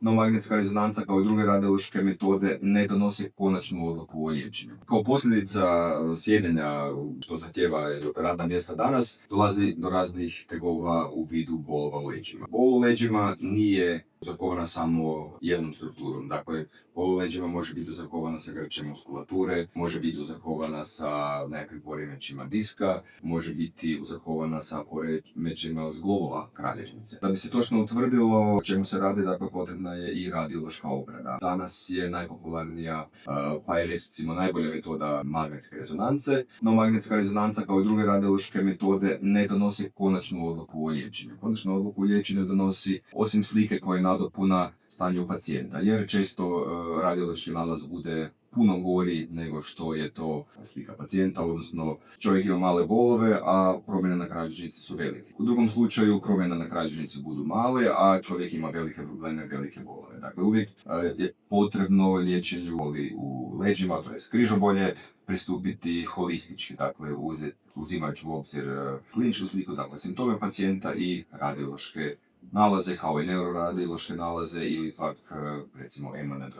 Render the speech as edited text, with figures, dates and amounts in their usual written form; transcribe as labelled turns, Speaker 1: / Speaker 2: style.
Speaker 1: No magnetska rezonanca kao i druge radiološke metode ne donosi konačnu odluku o liječenju. Kao posljedica sjedenja, što zahtjeva radna mjesta danas, dolazi do raznih tegova u vidu bolova u leđima. Bol u leđima nije uzrokovana samo jednom strukturom. Dakle, bol u leđima može biti uzrokovana sa grčem muskulature, može biti uzrokovana sa nekakvim poremećima diska, može biti uzrokovana sa poremećima zglobova kralježnice. Da bi se točno utvrdilo o čemu se radi, dakle, potrebna je i radiološka obrada. Danas je najpopularnija, pa je recimo najbolja metoda magnetske rezonance, no magnetska rezonanca kao i druge radiološke metode ne donosi konačnu odluku o liječenju. Konačnu odluku o liječenju donosi, osim slike koja je nadopuna stanju pacijenta, jer često radiološki nalaz bude puno gori nego što je to slika pacijenta, odnosno čovjek ima male bolove, a promjene na kralježnici su velike. U drugom slučaju promjene na kralježnici budu male, a čovjek ima velike probleme, velike bolove. Dakle, uvijek je potrebno liječenju boli u leđima, to je križobolje, pristupiti holistički, dakle uzimajući u obzir kliničku sliku, dakle simptome pacijenta i radiološke nalaze, kao i neuroradiološke nalaze ili pak recimo MNG.